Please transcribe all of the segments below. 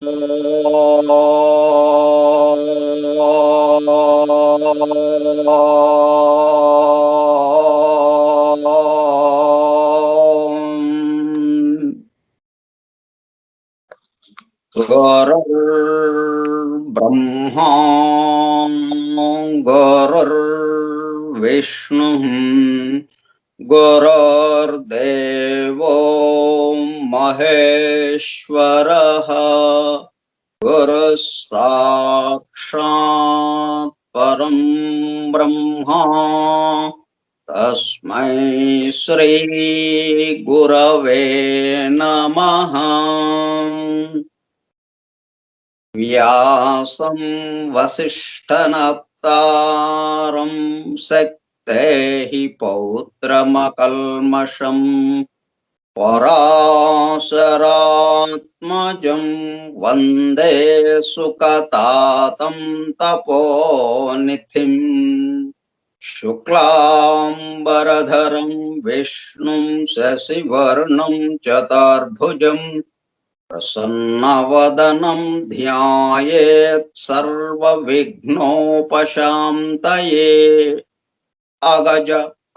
गुरुर्ब्रह्मा गुरुर्विष्णुः गुरुर्देवो महेश्वरः गुरुः साक्षात् परं ब्रह्मा तस्मै श्री गुरवे नमः। व्यासं वसिष्ठनप्तारं शक्तेः पौत्रमकल्मषं पराशरात्मजं वन्दे सुकतातं तपोनिधिं शुक्लाम्बरधरं विष्णुं शशिवर्णं चतुर्भुजं प्रसन्नवदनं ध्यायेत् सर्वविघ्नोपशान्तये। अगज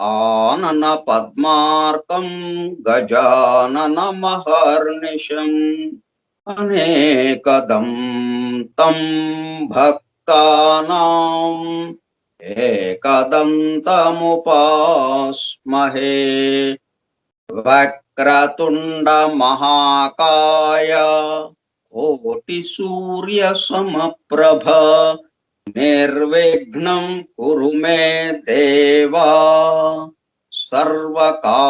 आनन पद्मार्कं गजाननमहर्निशम् अनेकदं तं भक्तानाम् एकदन्तमुपास्महे। वक्रतुंड महाकाय कोटिसूर्यसमप्रभ निर्विघ्नं कुरु मे देवा सर्वकार्येषु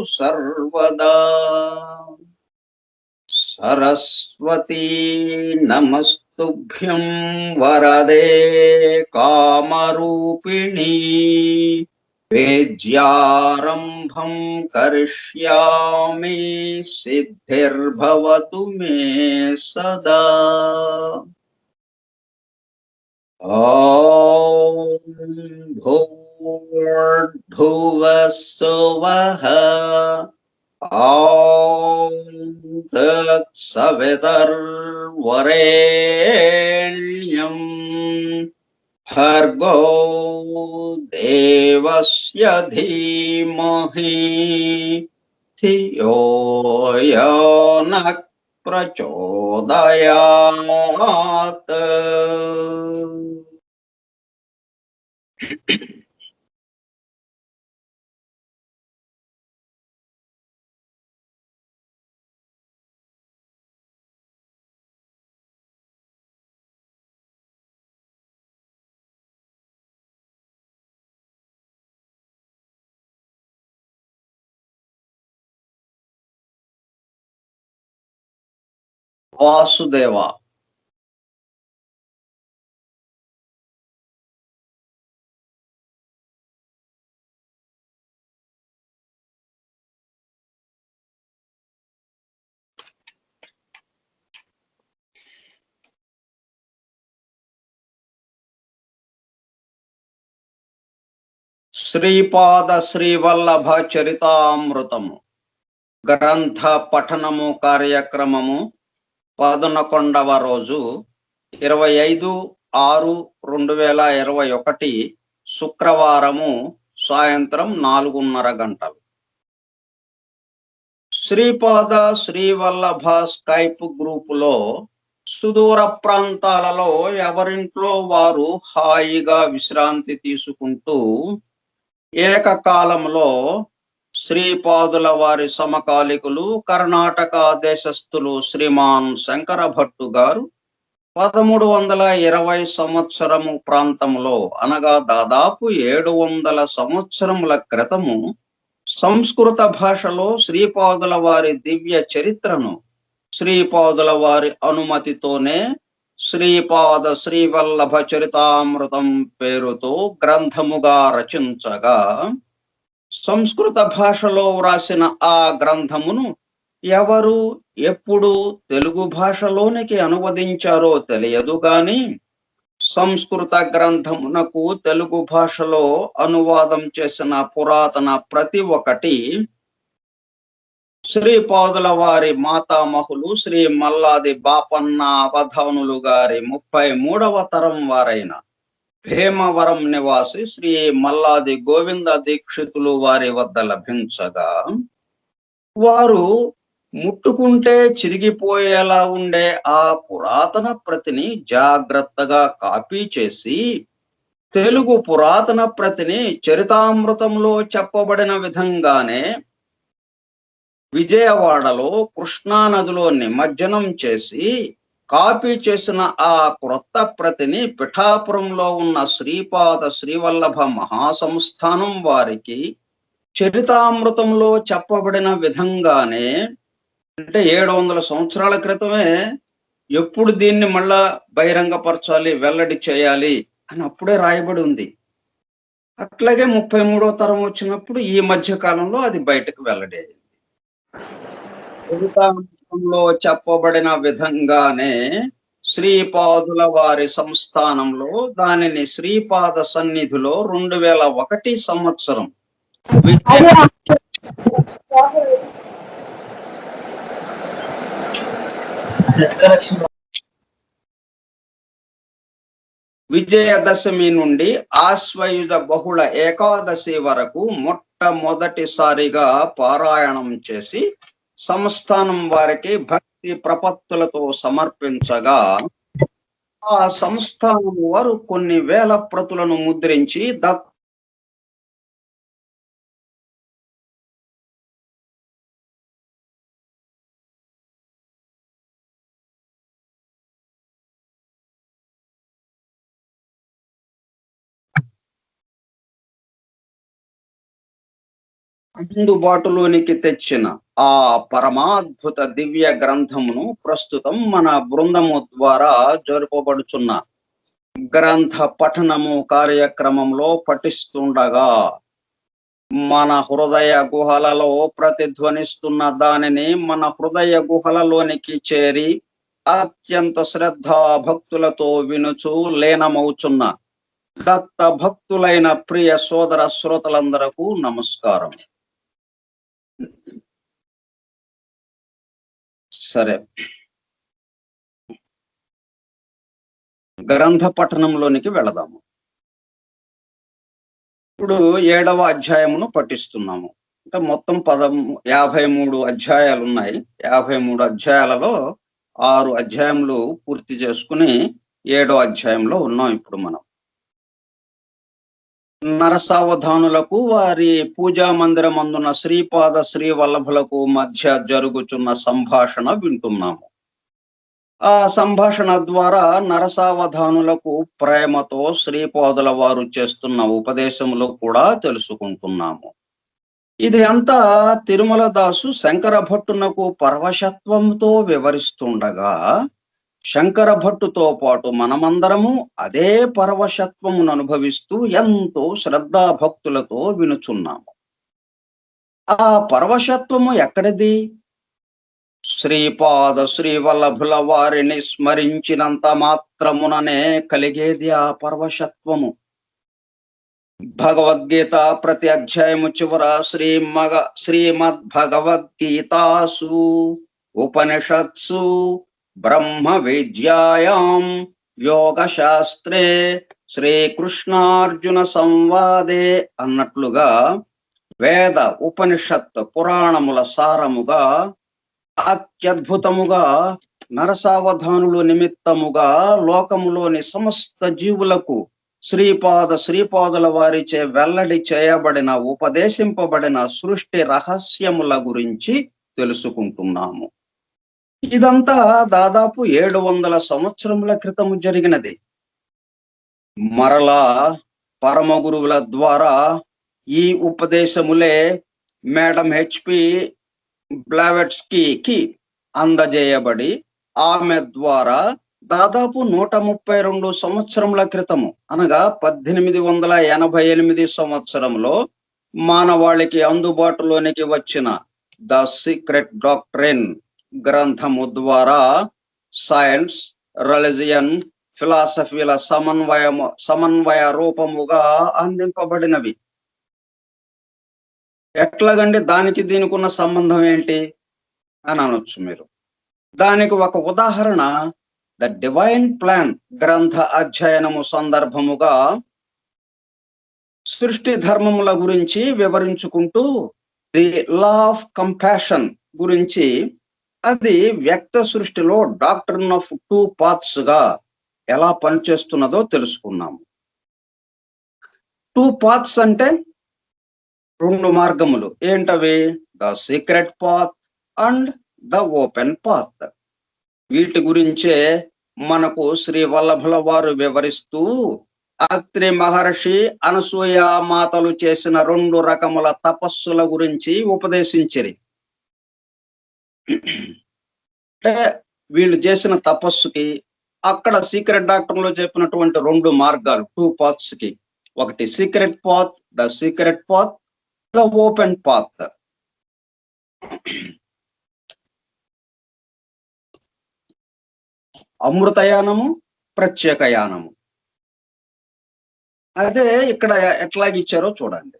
सर्वदा। सरस्वती नमस्तुभ्यं वरदे कामरूपिणी विद्यारंभं करिष्यामि सिद्धिर्भवतु मे सदा। ॐ भूर्भुवः सुवः ॐ तत्सवितुर्वरेण्यं भर्गो देवस्य धीमहि धियो यो नः प्रचोदयात्। వాసుదేవ శ్రీపాద శ్రీవల్లభ చరితామృతము గ్రంథ పఠనము కార్యక్రమము 11వ రోజు 25/6/2021 శుక్రవారము సాయంత్రం 4:30 గంటలు. శ్రీపాద శ్రీవల్లభ స్కైప్ గ్రూపులో సుదూర ప్రాంతాలలో ఎవరింట్లో వారు హాయిగా విశ్రాంతి తీసుకుంటూ ఏకకాలంలో శ్రీపాదుల వారి సమకాలికులు కర్ణాటక దేశస్థులు శ్రీమాన్ శంకర భట్టు గారు 1320 సంవత్సరము ప్రాంతంలో అనగా దాదాపు 700 సంవత్సరముల క్రితము సంస్కృత భాషలో శ్రీపాదుల వారి దివ్య చరిత్రను శ్రీపాదుల వారి అనుమతితోనే శ్రీపాద శ్రీవల్లభ చరితామృతం పేరుతో గ్రంథముగా రచించగా సంస్కృత భాషలో వ్రాసిన ఆ గ్రంథమును ఎవరు ఎప్పుడు తెలుగు భాషలోనికి అనువదించారో తెలియదు గాని సంస్కృత గ్రంథమునకు తెలుగు భాషలో అనువాదం చేసిన పురాతన ప్రతి ఒక్కటి శ్రీపాదుల వారి మాతామహులు శ్రీ మల్లాది బాపన్న అవధానులు గారి 33వ తరం వారైన భీమవరం నివాసి శ్రీ మల్లాది గోవింద దీక్షితులు వారి వద్ద లభించగా, వారు ముట్టుకుంటే చిరిగిపోయేలా ఉండే ఆ పురాతన ప్రతిని జాగ్రత్తగా కాపీ చేసి, తెలుగు పురాతన ప్రతిని చరితామృతంలో చెప్పబడిన విధంగానే విజయవాడలో కృష్ణానదిలో నిమజ్జనం చేసి, కాపీ చేసిన ఆ క్రొత్త ప్రతిని పిఠాపురంలో ఉన్న శ్రీపాద శ్రీవల్లభ మహాసంస్థానం వారికి చరితామృతంలో చెప్పబడిన విధంగానే, అంటే 700 సంవత్సరాల క్రితమే ఎప్పుడు దీన్ని మళ్ళా బహిరంగపరచాలి, వెల్లడి చేయాలి అని అప్పుడే రాయబడి ఉంది. అట్లాగే 33వ తరం వచ్చినప్పుడు ఈ మధ్య కాలంలో అది బయటకు వెల్లడి అయింది. చరితామృతంలో చెప్పబడిన విధంగానే శ్రీపాదుల వారి సంస్థానంలో దానిని శ్రీపాద సన్నిధిలో 2001 సంవత్సరం విజయదశమి నుండి ఆశ్వయుజ బహుళ ఏకాదశి వరకు మొట్టమొదటిసారిగా పారాయణం చేసి సంస్థానం వారికి భక్తి ప్రపత్తులతో సమర్పించగా, ఆ సంస్థానం వారు కొన్ని వేల ప్రతులను ముద్రించి అందుబాటులోనికి తెచ్చిన ఆ పరమాద్భుత దివ్య గ్రంథమును ప్రస్తుతం మన బృందము ద్వారా జరుపబడుచున్న గ్రంథ పఠనము కార్యక్రమంలో పఠిస్తుండగా, మన హృదయ గుహలలో ప్రతిధ్వనిస్తున్న దానిని మన హృదయ గుహలలోనికి చేరి అత్యంత శ్రద్ధా భక్తులతో వినుచు లీనమవుచున్న దత్త భక్తులైన ప్రియ సోదర శ్రోతలందరకు నమస్కారం. సరే, గ్రంథ పఠనంలోనికి వెళదాము. ఇప్పుడు 7వ అధ్యాయమును పఠిస్తున్నాము. అంటే మొత్తం 53 అధ్యాయాలు ఉన్నాయి. 53 అధ్యాయాలలో 6 అధ్యాయములు పూర్తి చేసుకుని 7వ అధ్యాయంలో ఉన్నాం ఇప్పుడు మనం. నరసావధానులకు వారి పూజా మందిరం అందున్న శ్రీపాద శ్రీవల్లభులకు మధ్య జరుగుచున్న సంభాషణ వింటున్నాము. ఆ సంభాషణ ద్వారా నరసావధానులకు ప్రేమతో శ్రీపాదుల వారు చేస్తున్న ఉపదేశములు కూడా తెలుసుకుంటున్నాము. ఇది అంతా తిరుమల దాసు శంకర భట్టునకు పరవశత్వంతో వివరిస్తుండగా, శంకర భట్టుతో పాటు మనమందరము అదే పరవశత్వమును అనుభవిస్తూ ఎంతో శ్రద్ధాభక్తులతో వినుచున్నాము. ఆ పరవశత్వము ఎక్కడిది? శ్రీపాద శ్రీవల్లభుల వారిని స్మరించినంత మాత్రముననే కలిగేది ఆ పరవశత్వము. భగవద్గీత ప్రతి అధ్యాయము చివర శ్రీమద్ భగవద్గీతాసు ఉపనిషత్సు బ్రహ్మ విద్యాయాం యోగ శాస్త్రే శ్రీకృష్ణార్జున సంవాదే అన్నట్లుగా వేద ఉపనిషత్ పురాణముల సారముగా అత్యద్భుతముగా నరసావధానులు నిమిత్తముగా లోకములోని సమస్త జీవులకు శ్రీపాదుల వారిచే వెల్లడి చేయబడిన ఉపదేశింపబడిన సృష్టి రహస్యముల గురించి తెలుసుకుంటున్నాము. ఇదంతా దాదాపు 700 సంవత్సరముల క్రితము జరిగినది. మరలా పరమ గురువుల ద్వారా ఈ ఉపదేశములే మేడం హెచ్పి బ్లావెట్స్కీకి అందజేయబడి, ఆమె ద్వారా దాదాపు 132 సంవత్సరముల క్రితము అనగా 1888 సంవత్సరంలో మానవాళికి అందుబాటులోనికి వచ్చిన ద సీక్రెట్ డాక్ట్రిన్ గ్రంథము ద్వారా సైన్స్, రిలిజియన్, ఫిలాసఫీల సమన్వయ రూపముగా అందింపబడినవి. ఎట్లాగండి దానికి దీనికి ఉన్న సంబంధం ఏంటి అని అనొచ్చు మీరు. దానికి ఒక ఉదాహరణ ద డివైన్ ప్లాన్ గ్రంథ అధ్యయనము సందర్భముగా సృష్టి ధర్మముల గురించి వివరించుకుంటూ ది లా ఆఫ్ కంపాషన్ గురించి అది వ్యక్త సృష్టిలో డాక్ట్రిన్ ఆఫ్ 2 పాత్స్ గా ఎలా పనిచేస్తున్నదో తెలుసుకున్నాము. 2 పాత్స్ అంటే 2 మార్గములు. ఏంటవి? The secret path and the open path. వీటి గురించే మనకు శ్రీ వల్లభుల వారు వివరిస్తూ అత్రి మహర్షి అనసూయ మాతలు చేసిన 2 రకముల తపస్సుల గురించి ఉపదేశించిరి. అంటే వీళ్ళు చేసిన తపస్సుకి అక్కడ సీక్రెట్ డాక్టర్లో చెప్పినటువంటి 2 మార్గాలు 2 పాత్స్ కి, ఒకటి secret path, the secret path, the open path. అమృతయానము, ప్రత్యేకయానము. అదే ఇక్కడ ఎట్లాగిచ్చారో చూడండి.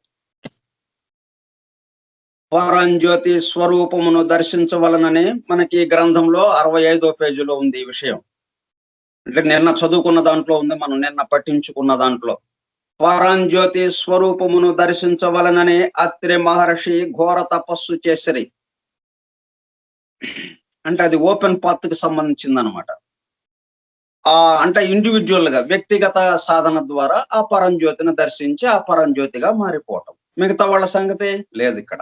పరంజ్యోతి స్వరూపమును దర్శించవలనని మనకి గ్రంథంలో 65వ పేజీలో ఉంది ఈ విషయం. అంటే నిన్న చదువుకున్న దాంట్లో ఉంది, మనం నిన్న పఠించుకున్న దాంట్లో. పరంజ్యోతి స్వరూపమును దర్శించవలనని అత్రి మహర్షి ఘోర తపస్సు చేసిరి. అంటే అది ఓపెన్ పాత్ కి సంబంధించింది అనమాట. అంటే ఇండివిజువల్ గా వ్యక్తిగత సాధన ద్వారా ఆ పరంజ్యోతిని దర్శించి ఆ పరంజ్యోతిగా మారిపోవటం. మిగతా వాళ్ళ సంగతి లేదు ఇక్కడ,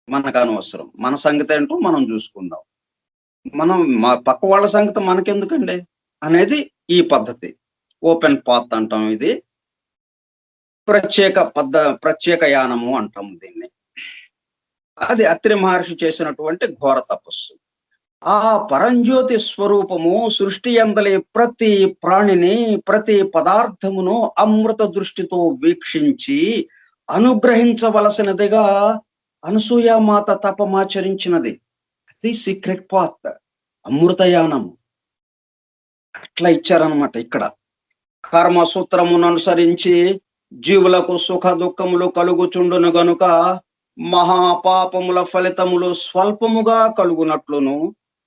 మనకు అనవసరం. మన సంగతి ఏంటో మనం చూసుకుందాం. మనం మా పక్క వాళ్ళ సంగతి మనకెందుకండి అనేది ఈ పద్ధతి. ఓపెన్ పాత్ అంటాం, ఇది ప్రత్యేక యానము అంటాం దీన్ని. అది అత్రి మహర్షి చేసినటువంటి ఘోర తపస్సు. ఆ పరంజ్యోతి స్వరూపము సృష్టి యందలి ప్రతి ప్రాణిని, ప్రతి పదార్థమును అమృత దృష్టితో వీక్షించి అనుగ్రహించవలసినదిగా అనసూయామాత తపమాచరించినది. అది సీక్రెట్ పాత్, అమృతయానము. అట్లా ఇచ్చారనమాట ఇక్కడ. కర్మ సూత్రమును అనుసరించి జీవులకు సుఖ దుఃఖములు కలుగుచుండును గనుక మహాపాపముల ఫలితములు స్వల్పముగా కలుగునట్లును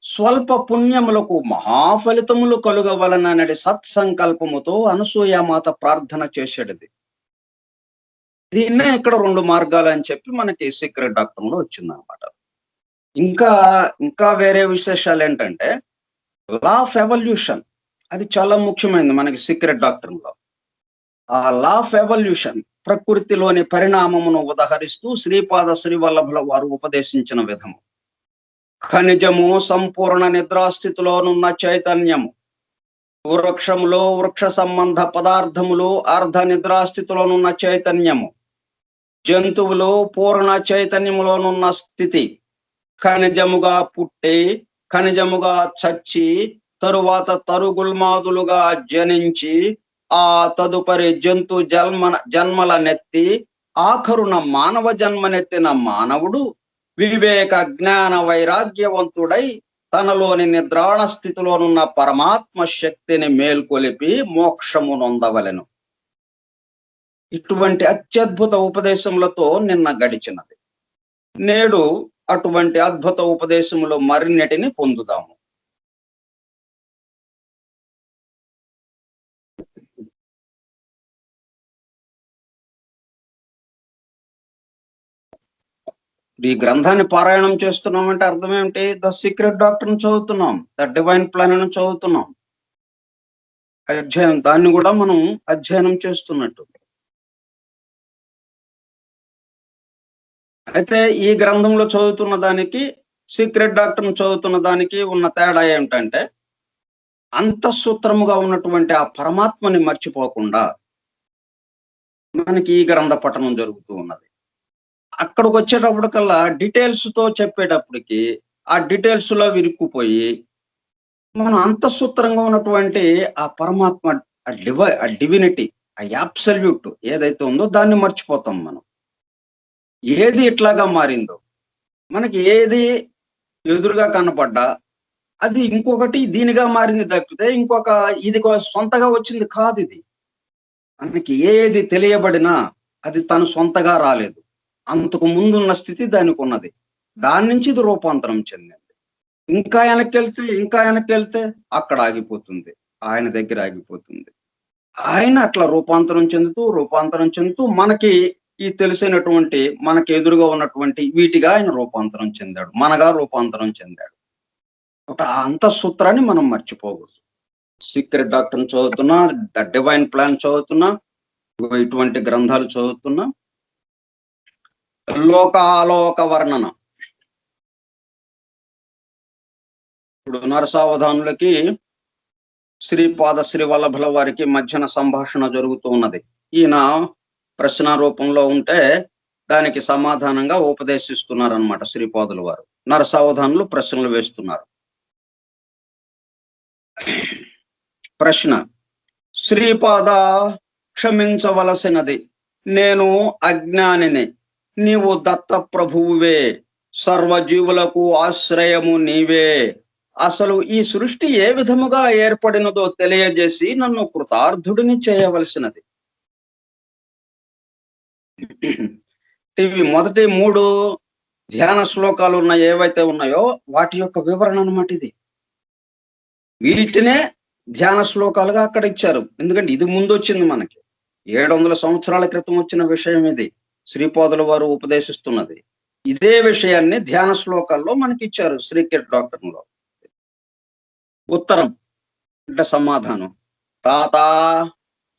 స్వల్ప పుణ్యములకు మహాఫలితములు కలుగవలనని సత్సంకల్పముతో అనసూయామాత ప్రార్థన చేసేటిది. దీన్నే ఇక్కడ 2 మార్గాలు అని చెప్పి మనకి సీక్రెట్ డాక్టర్లో వచ్చిందనమాట. ఇంకా వేరే విశేషాలు ఏంటంటే లా ఆఫ్ ఎవల్యూషన్. అది చాలా ముఖ్యమైనది మనకి సీక్రెట్ డాక్టర్లో. ఆ లా ఆఫ్ ఎవల్యూషన్ ప్రకృతిలోని పరిణామమును ఉదహరిస్తూ శ్రీపాద శ్రీవల్లభుల వారు ఉపదేశించిన విధము. ఖనిజము సంపూర్ణ నిద్రాస్థితిలోనున్న చైతన్యము, వృక్షములో వృక్ష సంబంధ పదార్థములు అర్ధ నిద్రాస్థితిలోనున్న చైతన్యము, జంతువులు పూర్ణ చైతన్యములోనున్న స్థితి, ఖనిజముగా పుట్టి ఖనిజముగా చచ్చి తరువాత తరుగుల్మాదులుగా జనించి ఆ తదుపరి జంతు జన్మల నెత్తి ఆఖరున మానవ జన్మనెత్తిన మానవుడు వివేక జ్ఞాన వైరాగ్యవంతుడై తనలోని నిద్రాణ స్థితిలోనున్న పరమాత్మ శక్తిని మేల్కొలిపి మోక్షము నొందవలెను. ఇటువంటి అత్యద్భుత ఉపదేశములతో నిన్న గడిచినది. నేడు అటువంటి అద్భుత ఉపదేశములు మరిన్నిటిని పొందుదాము. ఈ గ్రంథాన్ని పారాయణం చేస్తున్నాం అంటే అర్థం ఏమిటి? ద సీక్రెట్ డాక్టర్ని చదువుతున్నాం, ద డివైన్ ప్లాన్ ని చదువుతున్నాం. అధ్యయనం, దాన్ని కూడా మనం అధ్యయనం చేస్తున్నట్టు. అయితే ఈ గ్రంథంలో చదువుతున్న దానికి సీక్రెట్ డాక్టర్ని చదువుతున్న దానికి ఉన్న తేడా ఏమిటంటే అంతఃసూత్రముగా ఉన్నటువంటి ఆ పరమాత్మని మర్చిపోకుండా మనకి ఈ గ్రంథ పఠనం జరుగుతూ ఉన్నది. అక్కడికి వచ్చేటప్పటికల్లా డీటెయిల్స్ తో చెప్పేటప్పటికి ఆ డీటెయిల్స్ లో విరుక్కుపోయి మనం అంతఃసూత్రంగా ఉన్నటువంటి ఆ పరమాత్మ, ఆ డివినిటీ, ఆ యాబ్సల్యూట్ ఏదైతే ఉందో దాన్ని మర్చిపోతాం మనం. ఏది ఇట్లాగా మారిందో, మనకి ఏది ఎదురుగా కనపడ్డా అది ఇంకొకటి దీనిగా మారింది తప్పితే ఇంకొక ఇది సొంతగా వచ్చింది కాదు. ఇది మనకి ఏది తెలియబడినా అది తను సొంతగా రాలేదు. అంతకు ముందున్న స్థితి దానికి ఉన్నది. దాని నుంచి ఇది రూపాంతరం చెందింది. ఇంకా వెనక్కెళ్తే అక్కడ ఆగిపోతుంది. ఆయన దగ్గర ఆగిపోతుంది. ఆయన అట్లా రూపాంతరం చెందుతూ మనకి ఈ తెలిసినటువంటి మనకి ఎదురుగా ఉన్నటువంటి వీటిగా ఆయన రూపాంతరం చెందాడు. మనగా రూపాంతరం చెందాడు. ఒక అంతఃసూత్రాన్ని మనం మర్చిపోకూడదు. సీక్రెట్ డాక్టర్‌ని చదువుతున్నా, ద డివైన్ ప్లాన్ చదువుతున్నా, ఇటువంటి గ్రంథాలు చదువుతున్నా. లోకాలోక వర్ణన. ఇప్పుడు నరసావధానులకి శ్రీపాద శ్రీ వల్లభుల వారికి మధ్యన సంభాషణ జరుగుతూ ఉన్నది. ఈయన ప్రశ్న రూపంలో ఉంటే దానికి సమాధానంగా ఉపదేశిస్తున్నారన్నమాట శ్రీపాదుల వారు. నరసావధానులు ప్రశ్నలు వేస్తున్నారు. ప్రశ్న: శ్రీపాద, క్షమించవలసినది. నేను అజ్ఞానిని. నీవు దత్త ప్రభువువే. సర్వజీవులకు ఆశ్రయము నీవే. అసలు ఈ సృష్టి ఏ విధముగా ఏర్పడినదో తెలియజేసి నన్ను కృతార్థుడిని చేయవలసినది. ఇవి మొదటి 3 ధ్యాన శ్లోకాలు ఏవైతే ఉన్నాయో వాటి యొక్క వివరణ అన్నమాట ఇది. వీటినే ధ్యాన శ్లోకాలుగా అక్కడ ఇచ్చారు. ఎందుకంటే ఇది ముందు వచ్చింది మనకి. 700 సంవత్సరాల క్రితం వచ్చిన విషయం ఇది. శ్రీపాదుల వారు ఉపదేశిస్తున్నది. ఇదే విషయాన్ని ధ్యాన శ్లోకాల్లో మనకి ఇచ్చారు సీక్రెట్ డాక్టర్‌లో. ఉత్తరం అంటే సమాధానం: తాత,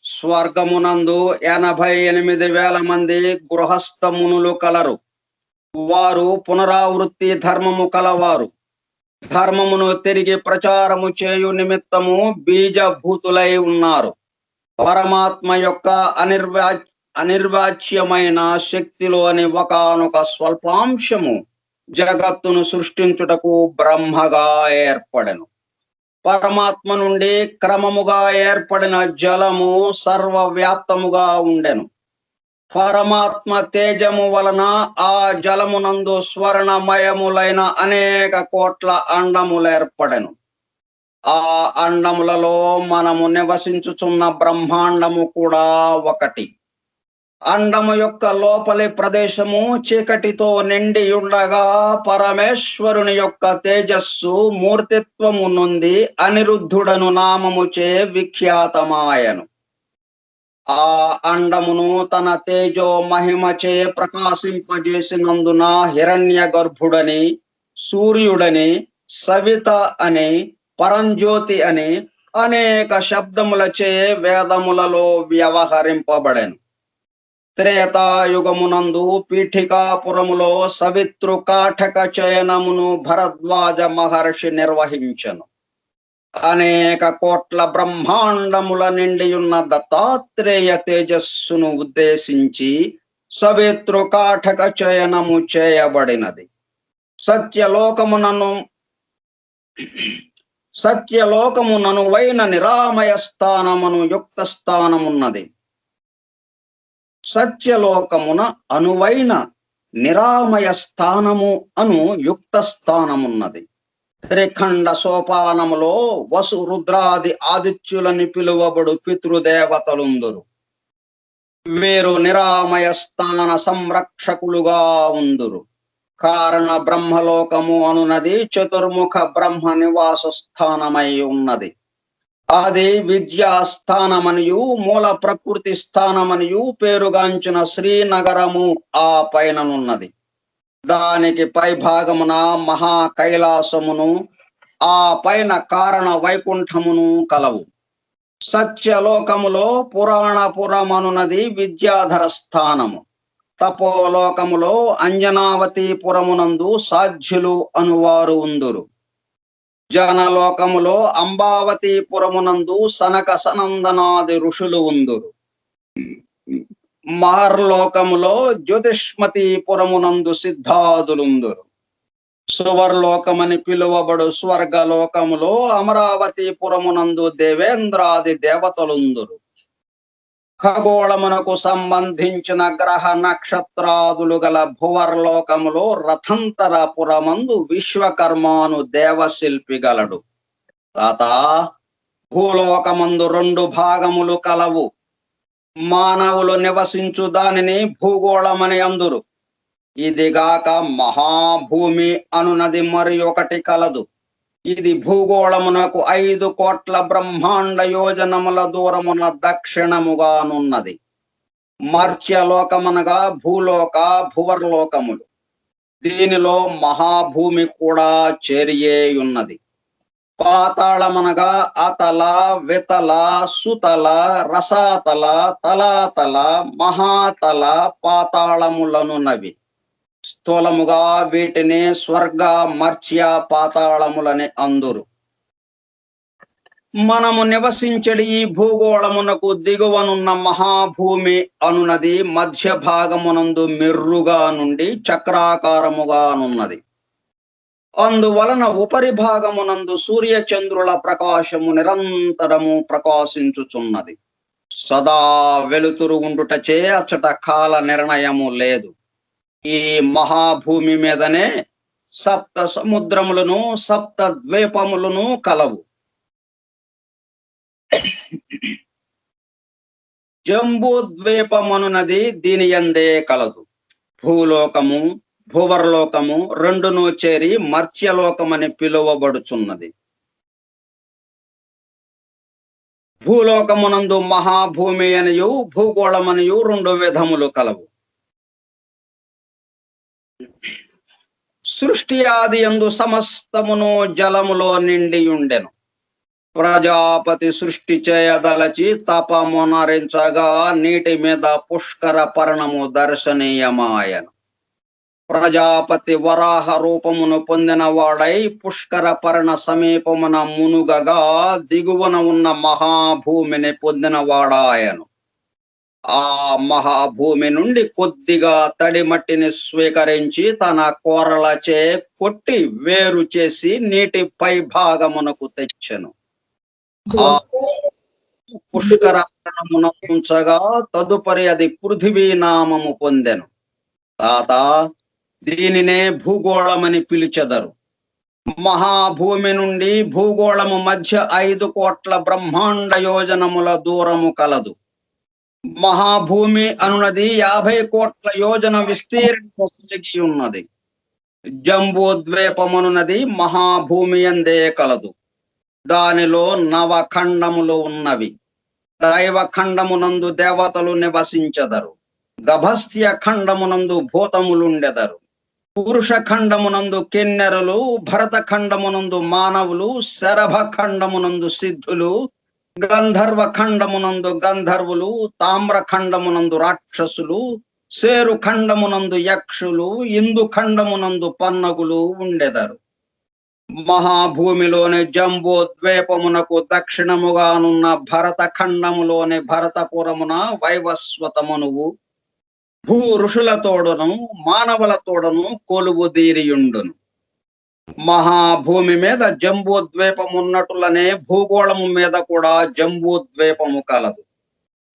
స్వర్గమునందు 88,000 మంది గృహస్థ మునులు కలరు. వారు పునరావృత్తి ధర్మము కలవారు. ధర్మమును తిరిగి ప్రచారము చేయు నిమిత్తము బీజభూతులై ఉన్నారు. పరమాత్మ యొక్క అనిర్వాచ్యమైన శక్తిలోని ఒకానొక స్వల్పాంశము జగత్తును సృష్టించుటకు బ్రహ్మగా ఏర్పడెను. పరమాత్మ నుండి క్రమముగా ఏర్పడిన జలము సర్వవ్యాప్తముగా ఉండెను. పరమాత్మ తేజము వలన ఆ జలమునందు స్వర్ణమయములైన అనేక కోట్ల అండములేర్పడెను. ఆ అండములలో మనము నివసించుచున్న బ్రహ్మాండము కూడా ఒకటి. అండము యొక్క లోపలి ప్రదేశము చీకటితో నిండి ఉండగా పరమేశ్వరుని యొక్క తేజస్సు మూర్తిత్వము నుండి అనిరుద్ధుడను నామముచే విఖ్యాతమాయను. ఆ అండమును తన తేజో మహిమచే ప్రకాశింపజేసినందున హిరణ్య గర్భుడని, సూర్యుడని, సవిత అని, పరంజ్యోతి అని అనేక శబ్దములచే వేదములలో వ్యవహరింపబడెను. త్రేతాయుగమునందు పీఠికాపురములో సవితృ కాఠక చయనమును భరద్వాజ మహర్షి నిర్వహించెను. అనేక కోట్ల బ్రహ్మాండముల నిండియున్న దత్తాత్రేయ తేజస్సును ఉద్దేశించి సవితృ కాఠక చయనము చేయబడినది. సత్యలోకముననువైన నిరామయ స్థానమును యుక్త స్థానమున్నది. సత్యలోకమున అనువైన నిరామయ స్థానము అను యుక్త స్థానమున్నది. త్రిఖండ సోపానములో వసు రుద్రాది ఆదిత్యులని పిలువబడు పితృదేవతలుందురు. వీరు నిరామయ స్థాన సంరక్షకులుగా ఉందురు. కారణ బ్రహ్మలోకము అనునది చతుర్ముఖ బ్రహ్మ నివాస స్థానమై ఉన్నది. అది విద్యా స్థానమనియు మూల ప్రకృతి స్థానమనియు పేరుగాంచిన శ్రీనగరము ఆ పైననున్నది. దానికి పై భాగమున మహా కైలాసమును, ఆ పైన కారణ వైకుంఠమును కలవు. సత్యలోకములో పురాణపురమనున్నది విద్యాధర స్థానము. తపోలోకములో అంజనావతి పురమునందు సాధ్యులు అనువారు ఉందురు. జనలోకములో అంబావతి పురమునందు సనక సనందనాది ఋషులు ఉందురు. మహర్లోకములో జ్యోతిష్మతి పురమునందు సిద్ధాదులుందురు. సువర్లోకమని పిలువబడు స్వర్గలోకములో అమరావతి పురమునందు దేవేంద్రాది దేవతలుందురు. ఖగోళమునకు సంబంధించిన గ్రహ నక్షత్రాదులు గల భువర్లోకములో రథంతర పురమందు విశ్వకర్మాను దేవశిల్పి గలడు. తాత, భూలోకమందు 2 భాగములు కలవు. మానవులు నివసించు దానిని భూగోళమని అందురు. ఇదిగాక మహాభూమి అనునది మరి ఒకటి కలదు. ఇది భూగోళమునకు 5 కోట్ల బ్రహ్మాండ యోజనముల దూరమున దక్షిణముగానున్నది. మర్త్యలోకమనగా భూలోక భువర్లోకములు. దీనిలో మహాభూమి కూడా చేరియేయున్నది. పాతాళమనగా అతల వితల సుతల రసాతల తలాతల మహాతల పాతాళములనున్నవి. స్థూలముగా వీటిని స్వర్గ మర్త్య పాతాళములని అందురు. మనము నివసించడి ఈ భూగోళమునకు దిగువనున్న మహాభూమి అనునది మధ్య భాగమునందు మెర్రుగా నుండి చక్రాకారముగానున్నది. అందువలన ఉపరి భాగమునందు సూర్యచంద్రుల ప్రకాశము నిరంతరము ప్రకాశించుచున్నది. సదా వెలుతురు ఉండుటచే అచ్చట కాల నిర్ణయము లేదు. ఈ మహాభూమి మీదనే 7 సముద్రములను 7 ద్వీపములను కలవు. జంబూ ద్వీపమనునది దీని యందే కలదు. భూలోకము భూవర్లోకము రెండును చేరి మర్త్యలోకమని పిలువబడుచున్నది. భూలోకమునందు మహాభూమి అనియు భూగోళమనియు 2 విధములు కలవు. సృష్టి ఆది యందు సమస్తమును జలములో నిండి ఉండెను. ప్రజాపతి సృష్టి చేయదలచి తపమునరించగా నీటి మీద పుష్కర పర్ణము దర్శనీయమాయను. ప్రజాపతి వరాహ రూపమును పొందిన వాడై పుష్కర పర్ణ సమీపమున మునుగగా దిగువన ఉన్న మహాభూమిని పొందిన వాడాయను. ఆ మహాభూమి నుండి కొద్దిగా తడి మట్టిని స్వీకరించి తన కోరలచే కొట్టి వేరు చేసి నీటి పై భాగమునకు తెచ్చెను. ఆ పుష్కర పర్ణమున ఉంచగా తదుపరి అది పృథివీ నామము పొందెను. తాత, దీనినే భూగోళమని పిలిచెదరు. మహాభూమి నుండి భూగోళము మధ్య 5 కోట్ల బ్రహ్మాండ యోజనముల దూరము కలదు. మహాభూమి అనునది 50 కోట్ల యోజన విస్తీర్ణము కలిగి ఉన్నది. జంబూ ద్వీపమనున్నది మహాభూమి యందే కలదు. దానిలో 9 ఖండములు ఉన్నవి. దైవ ఖండమునందు దేవతలు నివసించెదరు. గభస్త్య ఖండమునందు భూతములుండెదరు. పురుష ఖండమునందు కిన్నెరులు, భరత ఖండమునందు మానవులు, శరభ ఖండమునందు సిద్ధులు, గంధర్వ ఖండమునందు గంధర్వులు, తామ్ర ఖండమునందు రాక్షసులు, సేరు ఖండమునందు యక్షులు, ఇందు ఖండమునందు పన్నగులు ఉండెదరు. మహాభూమిలోని జంబూ ద్వీపమునకు దక్షిణముగానున్న భరత ఖండములోని భరతపురమున వైవస్వతమనువు భూ ఋషులతోడను మానవులతోడను కొలువుదీరియుండును. మహాభూమి మీద జంబూ ద్వీపమున్నటులనే భూగోళము మీద కూడా జంబూ ద్వీపము కలదు.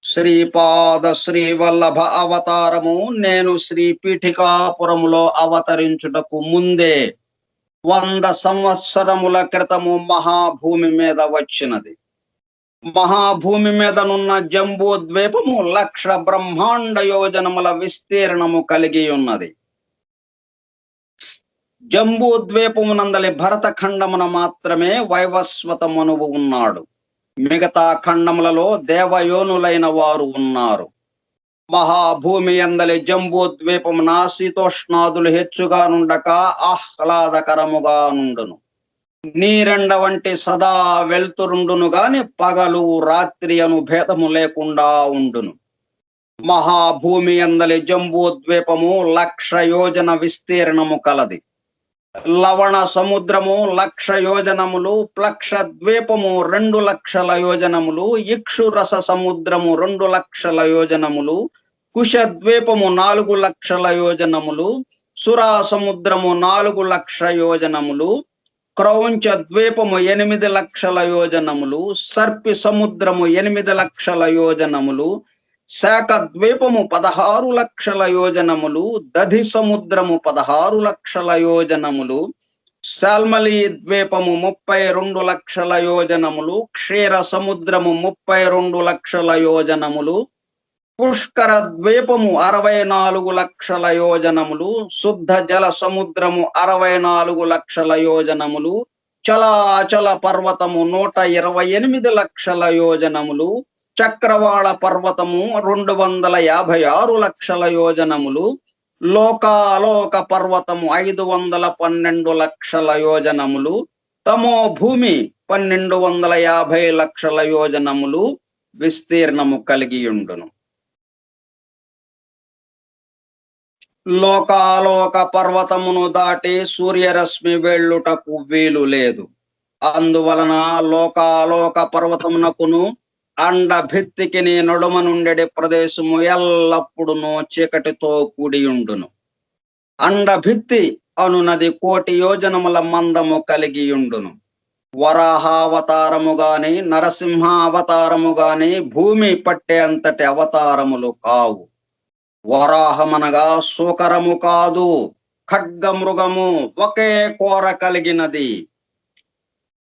శ్రీపాద శ్రీవల్లభ అవతారము నేను శ్రీ పీఠికాపురములో అవతరించుటకు ముందే 100 సంవత్సరముల క్రితము మహాభూమి మీద వచ్చినది. మహాభూమి మీదనున్న జంబూ ద్వీపము 1,00,000 బ్రహ్మాండ యోజనముల విస్తీర్ణము కలిగి ఉన్నది. జంబూ ద్వీపమునందలి భరత ఖండమున మాత్రమే వైవస్వతమనువు ఉన్నాడు. మిగతా ఖండములలో దేవయోనులైన వారు ఉన్నారు. మహాభూమి యందలి జంబూ ద్వీపమున శీతోష్ణాదులు హెచ్చుగా నుండక ఆహ్లాదకరముగా నుండును. నీరెండ వంటి సదా వెళ్తురుండును గాని పగలు రాత్రి అను భేదము లేకుండా ఉండును. మహాభూమి యందలి జంబూ ద్వీపము 1,00,000 యోజన విస్తీర్ణము కలది. లవణ సముద్రము 1,00,000 యోజనములు, ప్లక్ష ద్వీపము 2,00,000 యోజనములు, ఇక్షురస సముద్రము 2,00,000 యోజనములు, కుశ ద్వీపము 4,00,000 యోజనములు, సురా సముద్రము 4,00,000 యోజనములు, క్రౌంచ ద్వీపము 8,00,000 యోజనములు, సర్పి సముద్రము 8,00,000 యోజనములు, శాఖ ద్వీపము 16,00,000 యోజనములు, దధి సముద్రము 16,00,000 యోజనములు, శాల్మలి ద్వీపము 32,00,000 యోజనములు, క్షీర సముద్రము 32,00,000 యోజనములు, పుష్కర ద్వీపము 64 లక్షల యోజనములు, శుద్ధ జల సముద్రము 64 లక్షల యోజనములు, చలాచల పర్వతము 128 లక్షల యోజనములు, చక్రవాళ పర్వతము 256 లక్షల యోజనములు, లోకాలోక పర్వతము 512 లక్షల యోజనములు, తమో భూమి 1250 లక్షల యోజనములు విస్తీర్ణము కలిగియుండును. లోకాలోక పర్వతమును దాటి సూర్యరశ్మి వెళ్ళుటకు వీలు లేదు. అందువలన లోకాలోక పర్వతమునకును అండ భిత్తికి నడుమ నుండి ప్రదేశము ఎల్లప్పుడూ చీకటితో కూడియుండును. అండ భిత్తి అనునది 1,000,000 యోజనముల మందము కలిగియుండును. వరాహావతారము గాని నరసింహావతారము గాని భూమి పట్టే అంతటి అవతారములు కావు. వరాహమనగా శూకరము కాదు, ఖడ్గమృగము, ఒకే కోర కలిగినది.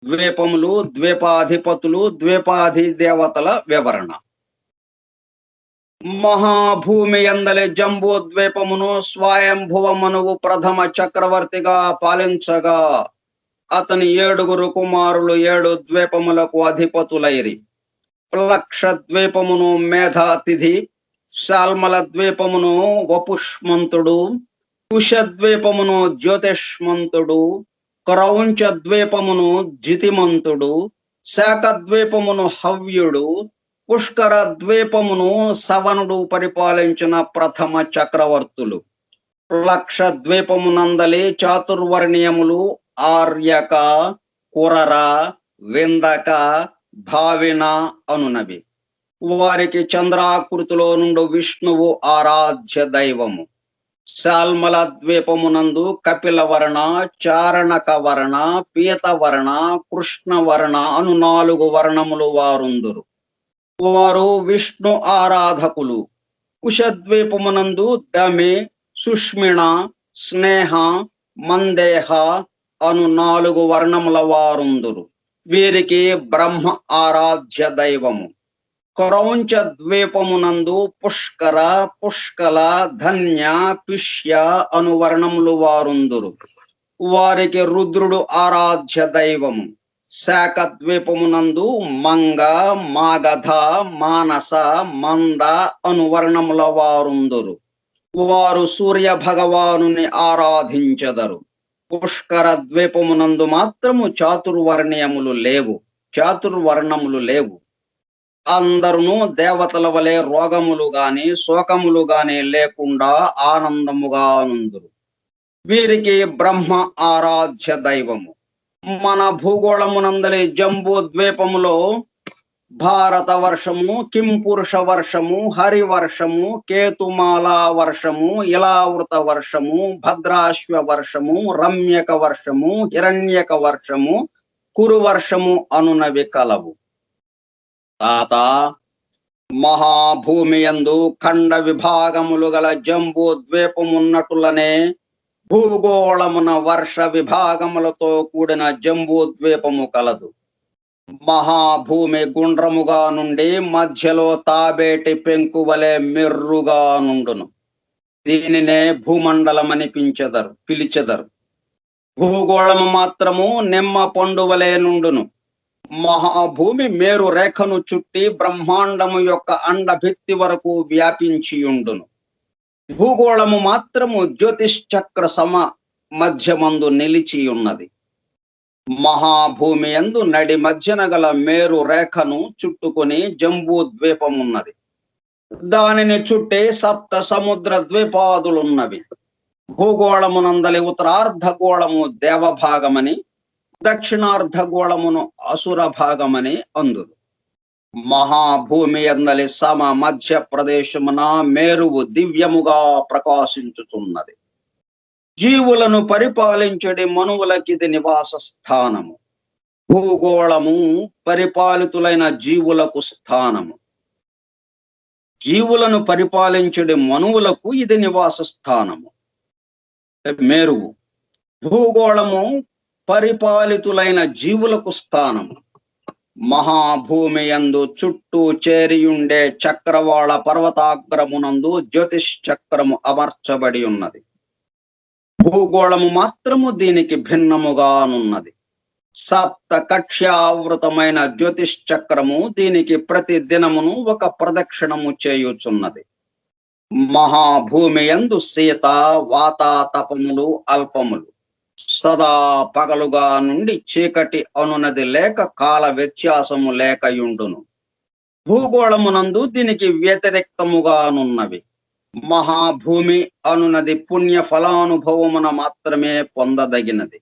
ద్వీపములు, ద్వీపాధిపతులు, ద్వీపాధి దేవతల వివరణ. మహాభూమి యందలి జంబూ ద్వీపమును స్వయంభువ మనువు ప్రథమ చక్రవర్తిగా పాలించగా అతని 7 కుమారులు 7 ద్వీపములకు అధిపతులైరి. ప్లక్ష ద్వీపమును మేధాతిథి, శాల్మల ద్వీపమును వపుష్మంతుడు, కుశద్వీపమును జ్యోతిష్మంతుడు, క్రౌంచ ద్వీపమును జితిమంతుడు, శాఖద్వీపమును హవ్యుడు, పుష్కర ద్వీపమును సవనుడు పరిపాలించిన ప్రథమ చక్రవర్తులు. లక్ష ద్వీపమునందలి చాతుర్వర్ణీయములు ఆర్యక, కురర, విందక, భావిన అనునవి. వారికి చంద్రాకృతిలో నుండి విష్ణువు ఆరాధ్య దైవము. శాల్మల ద్వీపమునందు కపిలవర్ణ, చారణక వర్ణ, పీతవర్ణ, కృష్ణవర్ణ అను 4 వర్ణములు వారుందురు. వారు విష్ణు ఆరాధకులు. కుశద్వీపమునందు దమి, సుష్మిణ, స్నేహ, మందేహ అను 4 వర్ణముల వారుందురు. వీరికి బ్రహ్మ ఆరాధ్య దైవము. క్రౌంచ ద్వీపమునందు పుష్కర, పుష్కల, ధన్య, పిష్య అను వర్ణములు వారుందురు. వారికి రుద్రుడు ఆరాధ్య దైవము. శాఖ ద్వీపమునందు మంగ, మాగధ, మానస, మంద అను వర్ణముల వారుందురు. వారు సూర్య భగవానుని ఆరాధించెదరు. పుష్కర ద్వీపమునందు మాత్రము చాతుర్వర్ణ్యములు లేవు, చాతుర్వర్ణములు లేవు. అందరును దేవతల వలె రోగములు గాని శోకములు గాని లేకుండా ఆనందముగా నుందురు. వీరికి బ్రహ్మ ఆరాధ్య దైవము. మన భూగోళమునందలి జంబూ ద్వీపములో భారత వర్షము, కింపురుష వర్షము, హరివర్షము, కేతుమాలా వర్షము, ఇలావృత వర్షము, భద్రాశ్వ వర్షము, రమ్యక వర్షము, హిరణ్యక వర్షము, కురువర్షము అనునవి కలవు. తాత, మహాభూమి యందు ఖండ విభాగములు గల జంబూ ద్వీపమున్నటులనే భూగోళమున వర్ష విభాగములతో కూడిన జంబూ ద్వీపము కలదు. మహాభూమి గుండ్రముగా నుండి మధ్యలో తాబేటి పెంకు వలె మెర్రుగా నుండును. దీనినే భూమండలమని పిలిచెదరు. భూగోళము మాత్రము నిమ్మ పండు వలె నుండును. మహాభూమి మేరు రేఖను చుట్టి బ్రహ్మాండము యొక్క అండభిత్తి వరకు వ్యాపించియుండును. భూగోళము మాత్రము జ్యోతిశ్చక్ర సమ మధ్యమందు నిలిచియున్నది. మహాభూమి యందు నడి మధ్యన గల మేరు రేఖను చుట్టుకొని జంబూ ద్వీపమున్నది. దానిని చుట్టి 7 సముద్ర ద్వీపాదులున్నవి. భూగోళమునందలి ఉత్తరార్ధగోళము దేవభాగమని, దక్షిణార్ధగోళమును అసుర భాగమని అందురు. మహాభూమి యందలి సమ మధ్య ప్రదేశమున మేరువు దివ్యముగా ప్రకాశించుతున్నది. జీవులను పరిపాలించడి మనువులకిది నివాస స్థానము. భూగోళము పరిపాలితులైన జీవులకు స్థానము. జీవులను పరిపాలించడి మనువులకు ఇది నివాస స్థానము. మేరువు. భూగోళము పరిపాలితులైన జీవులకు స్థానము. మహాభూమి యందు చుట్టూ చేరియుండే చక్రవాళ పర్వతాగ్రమునందు జ్యోతిశ్చక్రము అమర్చబడి ఉన్నది. భూగోళము మాత్రము దీనికి భిన్నముగానున్నది. సప్త కక్ష్యావృతమైన జ్యోతిశ్చక్రము దీనికి ప్రతి దినమును ఒక ప్రదక్షిణము చేయుచున్నది. మహాభూమి యందు శీత వాతాతపములు అల్పములు, సదా పగలుగా నుండి చీకటి అనునది లేక కాల వ్యత్యాసము లేకయుండును. భూగోళమునందు దీనికి వ్యతిరేక్తముగానున్నవి. మహాభూమి అనునది పుణ్య ఫలానుభవమున మాత్రమే పొందదగినది.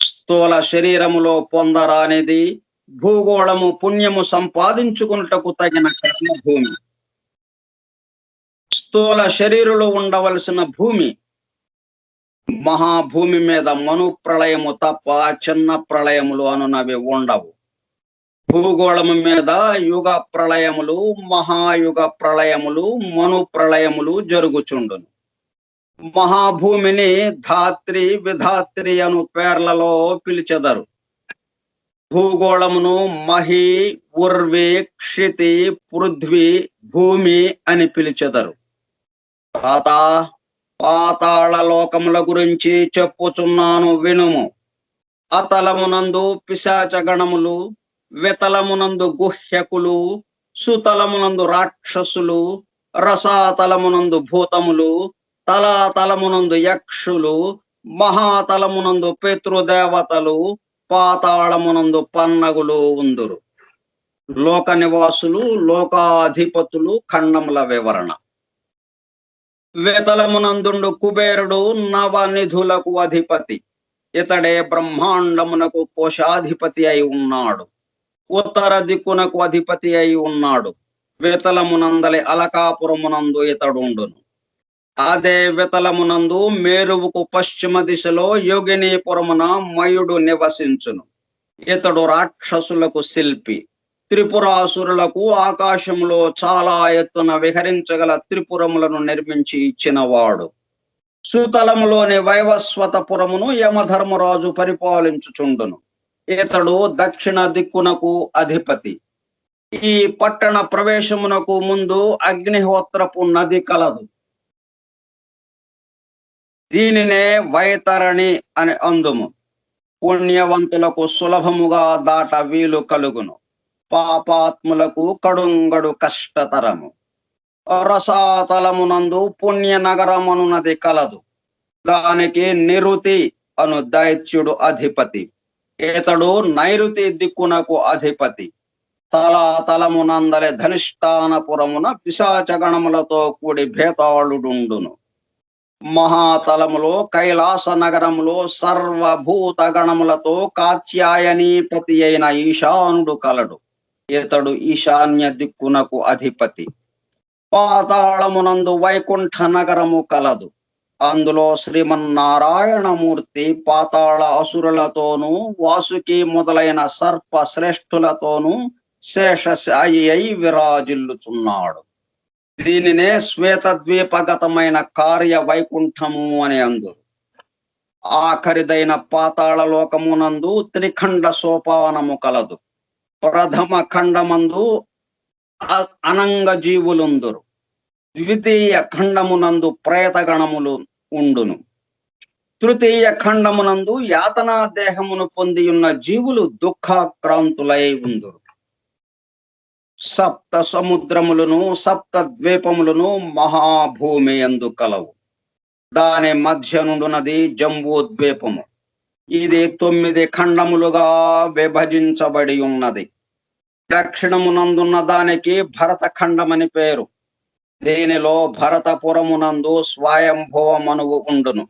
స్థూల శరీరములో పొందరానిది. భూగోళము పుణ్యము సంపాదించుకున్నటకు తగిన కర్మభూమి. స్థూల శరీరులు ఉండవలసిన భూమి. మహాభూమి మీద మను ప్రళయము తప్ప చిన్న ప్రళయములు అనునవి ఉండవు. భూగోళము మీద యుగ ప్రళయములు, మహాయుగ ప్రళయములు, మను ప్రళయములు జరుగుచుండును. మహాభూమిని ధాత్రి విధాత్రి అను పేర్లలో పిలిచెదరు. భూగోళమును మహి, ఉర్వి, క్షితి, పృథ్వీ, భూమి అని పిలిచెదరు. పాతాళ లోకముల గురించి చెప్పుచున్నాను వినుము. అతలమునందు పిశాచగణములు, వితలమునందు గుహ్యకులు, సుతలమునందు రాక్షసులు, రసాతలమునందు భూతములు, తలాతలమునందు యక్షులు, మహాతలమునందు పితృదేవతలు, పాతాళమునందు పన్నగులు ఉందురు. లోక నివాసులు, లోకాధిపతులు ఖండముల వివరణ. వేతలమునందుండు కుబేరుడు నవనిధులకు అధిపతి. ఇతడే బ్రహ్మాండమునకు కోశాధిపతి అయి ఉన్నాడు. ఉత్తర దిక్కునకు అధిపతి అయి ఉన్నాడు. వేతలమునందలి అలకాపురమునందు ఇతడుండును. అదే వితలమునందు మేరువుకు పశ్చిమ దిశలో యోగినీపురమున మయుడు నివసించును. ఇతడు రాక్షసులకు శిల్పి. త్రిపురాసురులకు ఆకాశంలో చాలా ఎత్తున విహరించగల త్రిపురములను నిర్మించి ఇచ్చినవాడు. సుతలములోని వైవస్వతపురమును యమధర్మరాజు పరిపాలించుచుండును. ఇతడు దక్షిణ దిక్కునకు అధిపతి. ఈ పట్టణ ప్రవేశమునకు ముందు అగ్నిహోత్రపు నది కలదు. దీనినే వైతరణి అని అందుము. పుణ్యవంతులకు సులభముగా దాట వీలు కలుగును. పాపాత్ములకు కడుంగడు కష్టతరము. రసాతలమునందు పుణ్య నగరమునున్నది కలదు. దానికి నిరుతి అను దైత్యుడు అధిపతి. ఇతడు నైరుతి దిక్కునకు అధిపతి. తలాతలమునందలి ధనిష్టానపురమున పిశాచగణములతో కూడి భేతాళుడుండును. మహాతలములో కైలాస నగరములో సర్వభూత గణములతో కాత్యాయనీపతి అయిన ఈశానుడు కలడు. ఇతడు ఈశాన్య దిక్కునకు అధిపతి. పాతాళమునందు వైకుంఠ నగరము కలదు. అందులో శ్రీమన్నారాయణమూర్తి పాతాళ అసురులతోనూ వాసుకి మొదలైన సర్ప శ్రేష్ఠులతోనూ శేషశాయి అయి విరాజిల్లుచున్నాడు. దీనినే శ్వేతద్వీపగతమైన కార్య వైకుంఠము అని అందురు. ఆఖరిదైన పాతాళ లోకమునందు త్రిఖండ సోపానము కలదు. ప్రథమ ఖండమందు అనంగ జీవులుందురు. ద్వితీయ ఖండమునందు ప్రేతగణములు ఉండును. తృతీయ ఖండమునందు యాతనా దేహమును పొందియున్న జీవులు దుఃఖాక్రాంతులై ఉందురు. సప్త సముద్రములను సప్త ద్వీపములను మహాభూమి యందు కలవు. దాని మధ్య నుండున్నది జంబూద్వీపము. ఇది 9 ఖండములుగా విభజించబడి ఉన్నది. దక్షిణమునందున్న దానికి భరత ఖండమని పేరు. దీనిలో భరతపురమునందు స్వయంభవ మనువు ఉండును.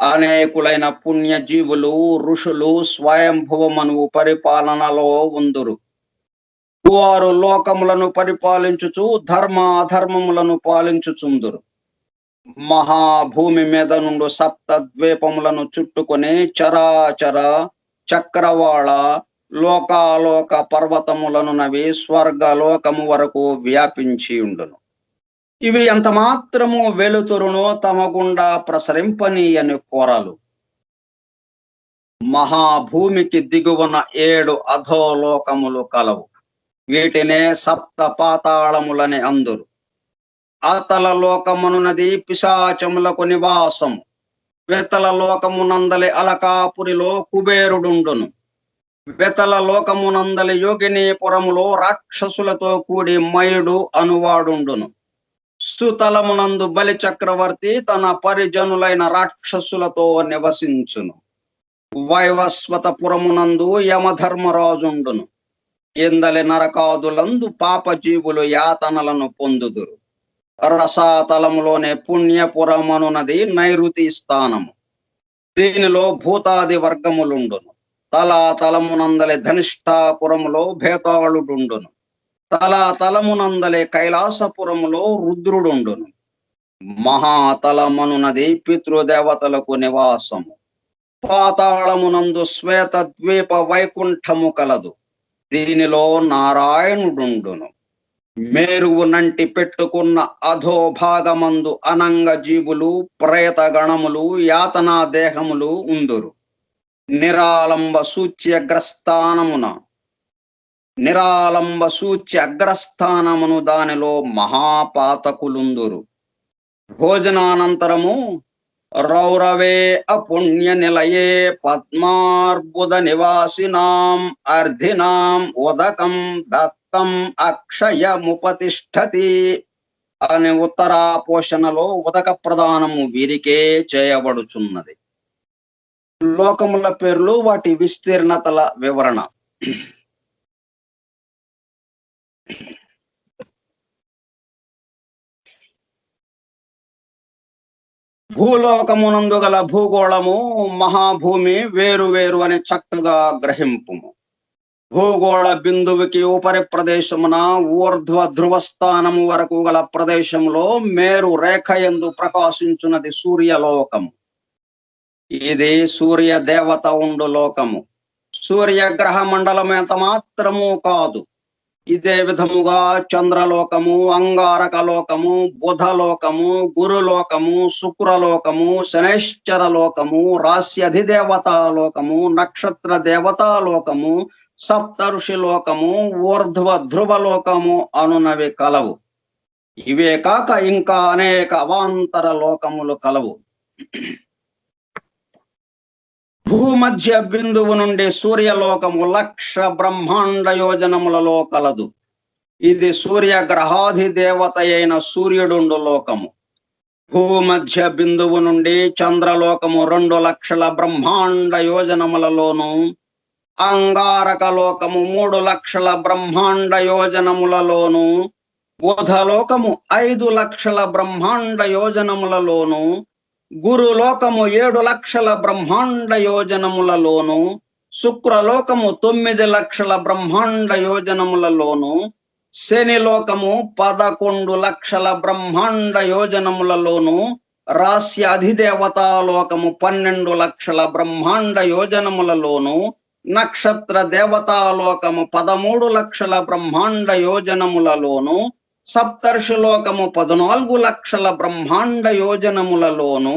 అనేకులైన పుణ్యజీవులు ఋషులు స్వయంభవ మనువు పరిపాలనలో ఉందురు. వారు లోకములను పరిపాలించుచు ధర్మాధర్మములను పాలించుచుందురు. మహాభూమి మీద నుండి సప్త ద్వీపములను చుట్టుకొని చరాచర చక్రవాళ లోకాలోక పర్వతములను నవి స్వర్గలోకము వరకు వ్యాపించి ఉండును. ఇవి ఎంత మాత్రము వెలుతురును తమ గుండా ప్రసరింపనీయని కోరలు. మహాభూమికి దిగువన 7 అధోలోకములు కలవు. వీటినే సప్త పాతాళములని అందురు. అతల లోకమునున్నది పిశాచములకు నివాసము. వెతల లోకమునందలి అలకాపురిలో కుబేరుడుండును. వెతల లోకమునందలి యోగినీపురములో రాక్షసులతో కూడి మయుడు అనువాడుండును. సుతలమునందు బలి చక్రవర్తి తన పరిజనులైన రాక్షసులతో నివసించును. వైవస్వతపురమునందు యమధర్మరాజుండును. ఇందలి నరకాదులందు పాపజీవులు యాతనలను పొందుదురు. రసాతలములోనే పుణ్యపురమనున్నది నైరుతి స్థానము. దీనిలో భూతాది వర్గములుండును. తలాతలమునందలి ధనిష్టాపురములో భేతాళుడుండును. తలాతలమునందలి కైలాసపురములో రుద్రుడుండును. మహాతలమనున్నది పితృదేవతలకు నివాసము. పాతాళమునందు శ్వేత ద్వీప వైకుంఠము కలదు. దీనిలో నారాయణుడుండును. మేరువు నంటి పెట్టుకున్న అధోభాగమందు అనంగ జీవులు, ప్రేత గణములు, యాతనా దేహములు ఉందురు. నిరాలంబ సూచ్య అగ్రస్థానమును దానిలో మహాపాతకులుందురు. భోజనానంతరము రౌరవే అపుణ్య నిలయే పద్మార్బుద నివాసినాం అర్ధినాం ఉదకం దత్తం అక్షయముపతిష్ఠతి అనే ఉత్తరా పోషణలో ఉదక ప్రదానము వీరికే చేయబడుచున్నది. లోకముల పేర్లు, వాటి విస్తీర్ణతల వివరణ. భూలోకమునందు గల భూగోళము, మహాభూమి వేరు వేరు అని చక్కగా గ్రహింపుము. భూగోళ బిందువుకి ఉపరి ప్రదేశమున ఊర్ధ్వ ధ్రువస్థానము వరకు గల ప్రదేశంలో మేరు రేఖ యందు ప్రకాశించున్నది సూర్యలోకము. ఇది సూర్య దేవత ఉండు లోకము. సూర్యగ్రహ మండలం ఎంత మాత్రము కాదు. ఇదే విధముగా చంద్రలోకము, అంగారక లోకము, బుధలోకము, గురులోకము, శుక్రలోకము, శనైశ్చర లోకము, రాశి అధిదేవతాలోకము, నక్షత్ర దేవతాలోకము, సప్తఋషి లోకము, ఊర్ధ్వ ధ్రువలోకము అనునవి కలవు. ఇవే కాక ఇంకా అనేక అవాంతర లోకములు కలవు. భూమధ్య బిందువు నుండి సూర్యలోకము 1,00,000 బ్రహ్మాండ యోజనములలో కలదు. ఇది సూర్యగ్రహాధిదేవత అయిన సూర్యుడుండు లోకము. భూమధ్య బిందువు నుండి చంద్రలోకము 2,00,000 బ్రహ్మాండ యోజనములలోను, అంగారక లోకము 3,00,000 బ్రహ్మాండ యోజనములలోను, బుధలోకము 5,00,000 బ్రహ్మాండ యోజనములలోను, గురులోకము 7,00,000 బ్రహ్మాండ యోజనములలోను, శుక్రలోకము 9,00,000 బ్రహ్మాండ యోజనములలోను, శనిలోకము 11,00,000 బ్రహ్మాండ యోజనములలోను, రాశి అధిదేవతాలోకము 12,00,000 బ్రహ్మాండ యోజనములలోను, నక్షత్ర దేవతాలోకము 13,00,000 బ్రహ్మాండ యోజనములలోను, సప్తర్షిలోకము 14,00,000 బ్రహ్మాండ యోజనములలోను,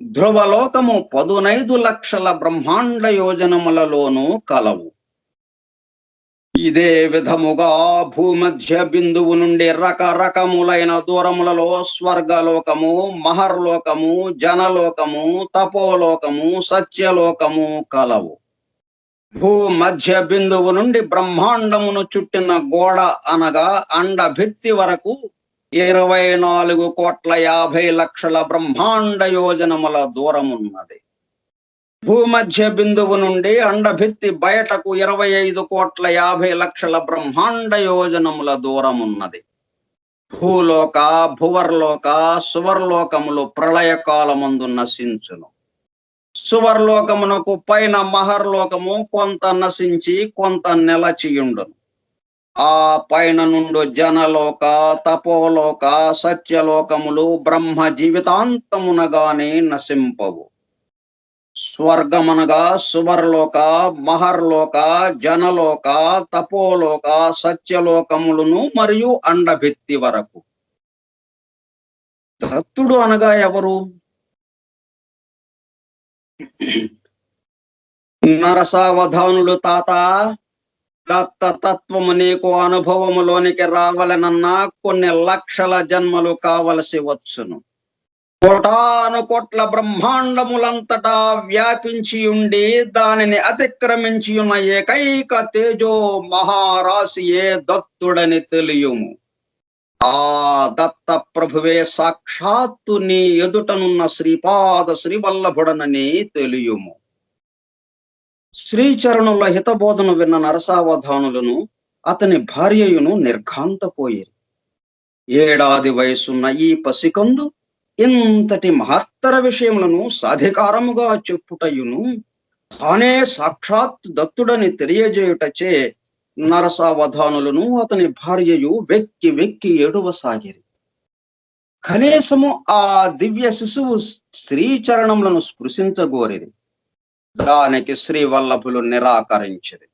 ధ్రువలోకము 15,00,000 బ్రహ్మాండ యోజనములలోను కలవు. ఇదే విధముగా భూమధ్య బిందువు నుండి రకరకములైన దూరములలో స్వర్గలోకము, మహర్లోకము, జనలోకము, తపోలోకము, సత్యలోకము కలవు. భూమధ్య బిందువు నుండి బ్రహ్మాండమును చుట్టిన గోడ అనగా అండ భిత్తి వరకు 24,50,00,000 బ్రహ్మాండ యోజనముల దూరమున్నది. భూమధ్య బిందువు నుండి అండభిత్తి బయటకు 25,50,00,000 బ్రహ్మాండ యోజనముల దూరమున్నది. భూలోక, భువర్లోక, సువర్లోకములు ప్రళయకాలమందు నశించును. సువర్లోకమునకు పైన మహర్లోకము కొంత నశించి కొంత నిలచియుండును. ఆ పైన నుండి జనలోక, తపోలోక, సత్యలోకములు బ్రహ్మ జీవితాంతమునగానే నశింపవు. స్వర్గమనగా సువర్లోక, మహర్లోక, జనలోక, తపోలోక, సత్యలోకములను మరియు అండభిత్తి వరకు. దత్తుడు అనగా ఎవరు? నరసావధానులు తాత దత్తతత్వము నీకు అనుభవములోనికి రావాలనన్నా కొన్ని లక్షల జన్మలు కావలసి వచ్చును. కోటాను కోట్ల బ్రహ్మాండములంతటా వ్యాపించి ఉండి దానిని అతిక్రమించి ఉన్న ఏకైక తేజో మహారాశియే దత్తుడని తెలియుము. ఆ దత్త ప్రభువే సాక్షాత్తు నీ ఎదుటనున్న శ్రీపాద శ్రీవల్లభుడనని తెలియుము. శ్రీచరణుల హితబోధను విన్న నరసావధానులను అతని భార్యయును నిర్ఘాంతపోయేరు. ఏడాది వయసున్న ఈ పసికందు ఇంతటి మహత్తర విషయములను సాధికారముగా చెప్పుటయును తానే సాక్షాత్ దత్తుడని తెలియజేయుటచే నరసావధానులను అతని భార్యయు వెక్కి వెక్కి ఏడువసాగిరి. కనీసము ఆ దివ్య శిశువు శ్రీచరణములను స్పృశించగోరిరి. దానికి శ్రీవల్లభులు నిరాకరించిరి.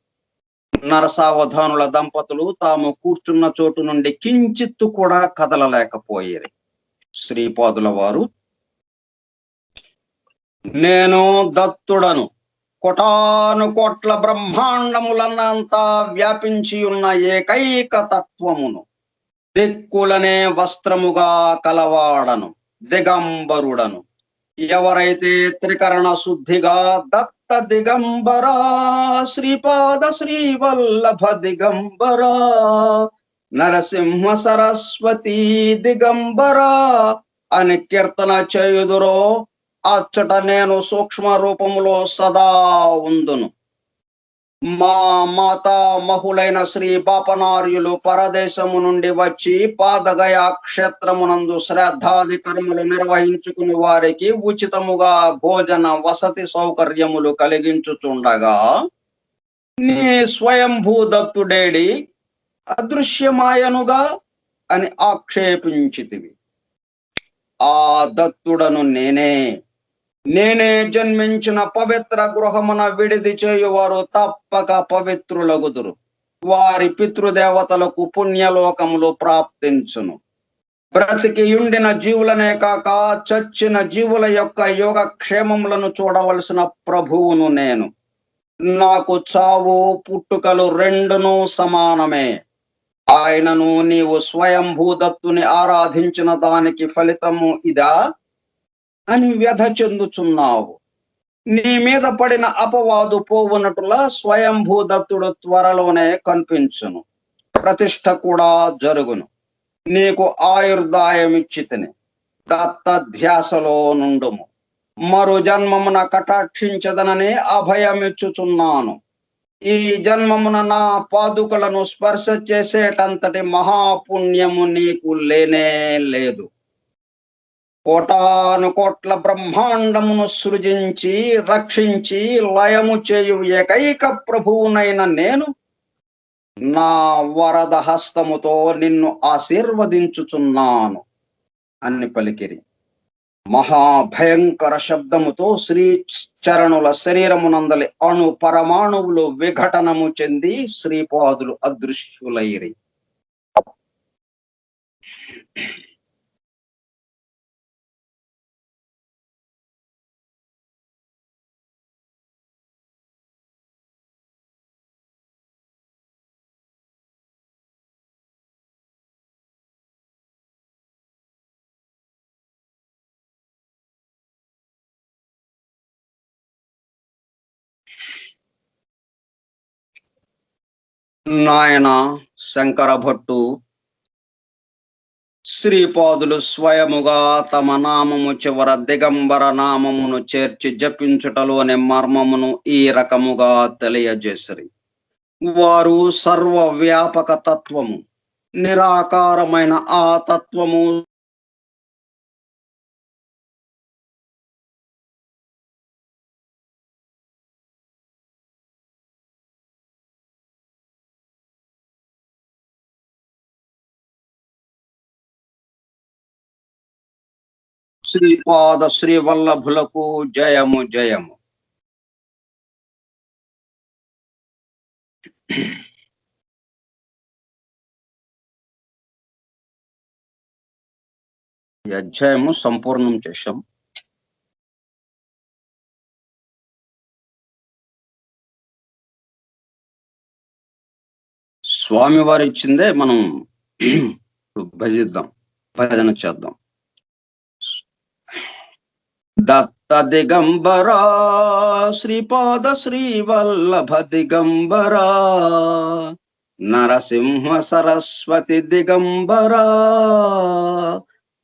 నరసావధానుల దంపతులు తాము కూర్చున్న చోటు నుండి కించిత్తు కూడా కదలలేకపోయేరి. శ్రీపాదుల వారు, నేను దత్తుడను, కోటాను కోట్ల బ్రహ్మాండములన్నంతా వ్యాపించి ఉన్న ఏకైక తత్వమును, దిక్కులనే వస్త్రముగా కలవాడను, దిగంబరుడను. ఎవరైతే త్రికరణ శుద్ధిగా దత్త దిగంబరా, శ్రీపాద శ్రీవల్లభ దిగంబరా, నరసింహ సరస్వతి దిగంబరా అని కీర్తన చేయుదురో అచ్చట నేను సూక్ష్మ రూపములో సదా ఉందును. మా మాతా మహులైన శ్రీ బాపనార్యులు పరదేశము నుండి వచ్చి పాదగయా క్షేత్రమునందు శ్రాద్ధాది కర్మలు నిర్వహించుకుని వారికి ఉచితముగా భోజన వసతి సౌకర్యములు కలిగించుచుండగా నీ స్వయంభూ దత్తుడేడి అదృశ్యమాయనుగా అని ఆక్షేపించితివి. ఆ దత్తుడను నేనే జన్మించిన పవిత్ర గృహమున విడిది చేయువారు తప్పక పవిత్రులగుదురు. వారి పితృదేవతలకు పుణ్యలోకములు ప్రాప్తించును. బ్రతికి ఉండిన జీవులనే కాక చచ్చిన జీవుల యొక్క యోగక్షేమములను చూడవలసిన ప్రభువును నేను. నాకు చావు పుట్టుకలు రెండును సమానమే. ఆయనను నీవు స్వయంభూదత్తుని ఆరాధించిన దానికి ఫలితము ఇదా అని వ్యధ చెందుచున్నావు. నీ మీద పడిన అపవాదు పోవునట్టులా స్వయంభూదత్తుడు త్వరలోనే కనిపించును. ప్రతిష్ఠ కూడా జరుగును. నీకు ఆయుర్దాయమిచ్చితిని. దత్త ధ్యాసలో నుండుము. మరు జన్మమున కటాక్షించదనని అభయమిచ్చుచున్నాను. ఈ జన్మమున నా పాదుకలను స్పర్శ చేసేటంతటి మహాపుణ్యము నీకు లేనే లేదు. కోటాను కోట్ల బ్రహ్మాండమును సృజించి రక్షించి లయము చేయు ఏకైక ప్రభువునైన నేను నా వరద హస్తముతో నిన్ను ఆశీర్వదించుచున్నాను అని పలికిరి. మహాభయంకర శబ్దముతో శ్రీ చరణుల శరీరమునందలి అణు పరమాణువులు విఘటనము చెంది శ్రీపాదులు అదృశ్యులైరి. నాయన శంకర భట్టు, శ్రీపాదులు స్వయముగా తమ నామము చివర దిగంబర నామమును చేర్చి జపించుటలోని మర్మమును ఈ రకముగా తెలియజేసిరి. వారు సర్వ వ్యాపక తత్వము, నిరాకారమైన ఆ తత్వము శ్రీపాద శ్రీవల్లభులకు జయము జయము. ఈ అధ్యాయము సంపూర్ణం చేశాం. స్వామివారు ఇచ్చిందే మనం ఇప్పుడు భజిద్దాం. భజన చేద్దాం. దత్త దిగంబరా శ్రీపాద శ్రీవల్లభ దిగంబరా నరసింహ సరస్వతి దిగంబరా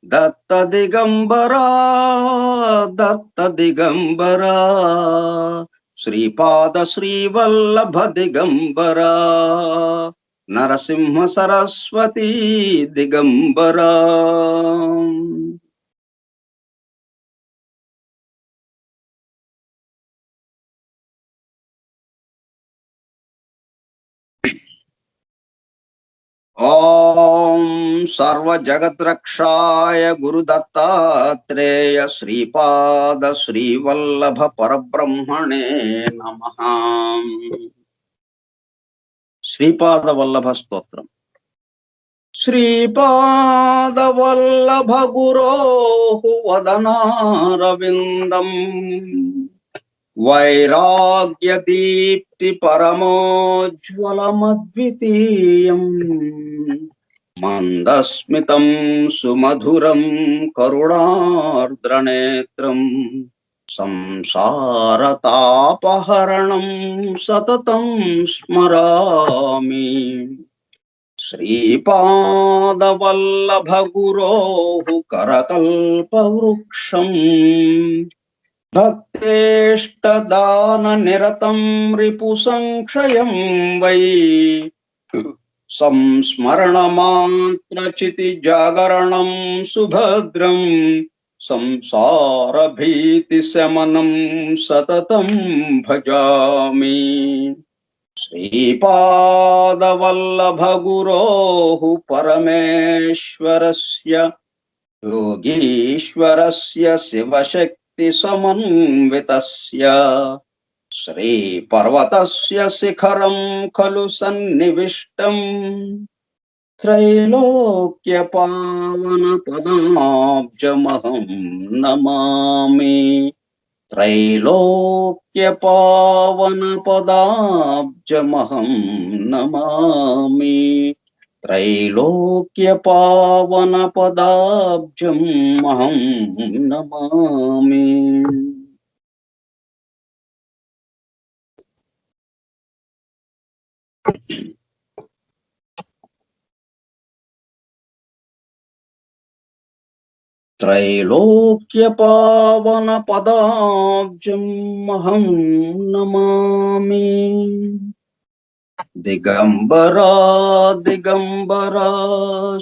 దత్త దిగంబరా దత్త దిగంబరా శ్రీపాద శ్రీవల్లభ దిగంబరా నరసింహ సరస్వతి దిగంబరా. ఓం సర్వజగద్రక్షాయ గురుదత్తాత్రేయ శ్రీపాద శ్రీవల్లభ పరబ్రహ్మణే నమః. శ్రీపాద వల్లభ స్తోత్రం. శ్రీపాద వల్లభ గురోః వదనారవిందం వైరాగ్య దీప్తి పరమోజ్వలమద్వితీయం మందస్మితం సుమధురం కరుణార్ద్రనేత్రం సంసారతాపహరణం సతతం స్మరామి. శ్రీపాదవల్లభ గురోః కరకల్పవృక్షం భక్తేష్టదాన నిరతం రిపు సంక్షయం వై సంస్మరణ మాత్ర చితి జాగరణం సుభద్రం సంసార భీతి శమనం సతతం భజామి. శ్రీపాదవల్లభ గురోః పరమేశ్వరస్య యోగీశ్వరస్య శివశక్తి సమన్వితస్య శ్రీపర్వతస్య శిఖరం ఖలు సన్నివిష్టం త్రైలోక్య పావన పదాబ్జమహం నమామి. త్రైలోక్య పావన పదాబ్జమహం నమామి. త్రైలోక్య పావన పదాబ్జం అహం నమామి. త్రైలోక్య పావన పదాబ్జం అహం నమామి. దిగంబరా దిగంబరా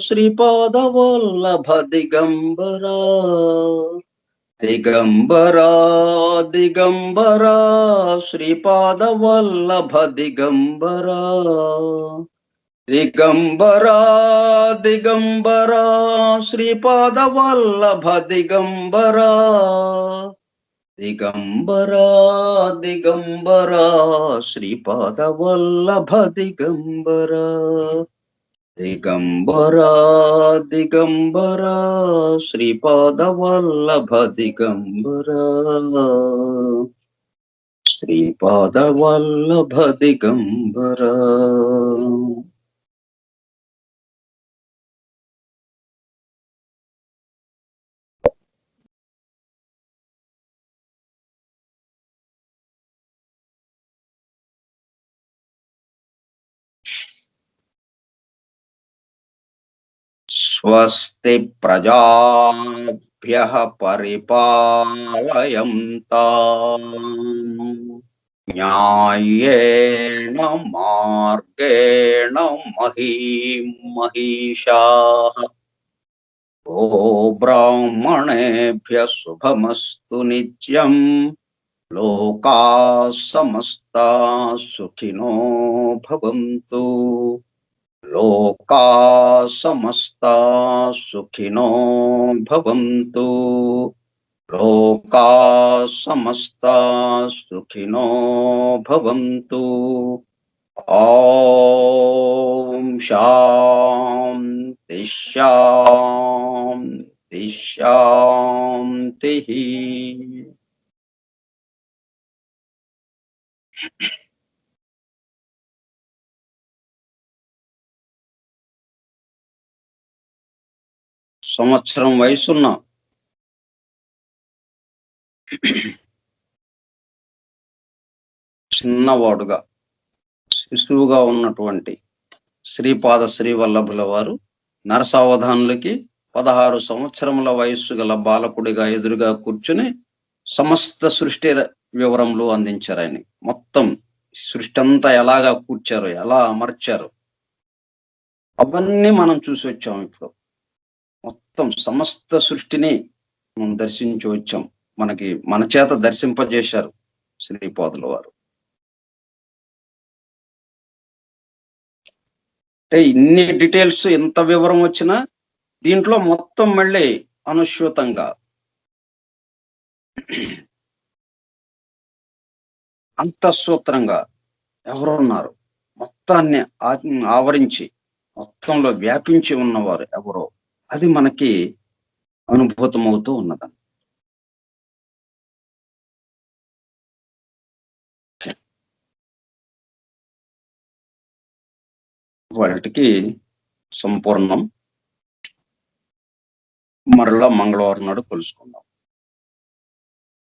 శ్రీపాదవల్లభ దిగంబరా దిగంబరా దిగంబరా శ్రీపాదవల్లభ దిగంబరా దిగంబరా దిగంబరా శ్రీపాదవల్లభ దిగంబరా దిగంబరా దిగంబరా శ్రీపాదవల్లభ దిగంబరా దిగంబరా దిగంబరా శ్రీపాదవల్లభ దిగంబరా శ్రీపాదవల్లభ దిగంబరా. స్వస్తి ప్రజాభ్యః పరిపాలయంతాం న్యాయేన మార్గేణ మహీం మహిషాః గోబ్రాహ్మణేభ్యः శుభమస్తు నిత్యం లోకాః సమస్తాః సుఖినో భవంతు లోకాః సమస్తాః సుఖినో భవంతు లోకాః సమస్తాః సుఖినో భవంతు. ఓం శాంతి శాంతి శాంతి. సంవత్సరం వయసున్న చిన్నవాడుగా శిశువుగా ఉన్నటువంటి శ్రీపాద శ్రీవల్లభుల వారు నరసావధానులకి 16 సంవత్సరముల వయస్సు గల బాలకుడిగా ఎదురుగా కూర్చుని సమస్త సృష్టి వివరములు అందించారు. ఆయన మొత్తం సృష్టి అంతా ఎలాగా కూర్చారు, ఎలా అమర్చారు, అవన్నీ మనం చూసి వచ్చాం. ఇప్పుడు మొత్తం సమస్త సృష్టిని మనం దర్శించి వచ్చాం. మనకి మన చేత దర్శింపజేశారు శ్రీపాదుల వారు. అంటే ఇన్ని డీటెయిల్స్, ఎంత వివరం వచ్చినా దీంట్లో మొత్తం మళ్ళీ అనుస్యూతంగా అంతఃసూత్రంగా ఎవరున్నారు, మొత్తాన్ని ఆవరించి మొత్తంలో వ్యాపించి ఉన్నవారు ఎవరో, అది మనకి అనుభూతమవుతూ ఉన్నది. వాటికి సంపూర్ణం. మరలా మంగళవారం నాడు కలుసుకుందాం.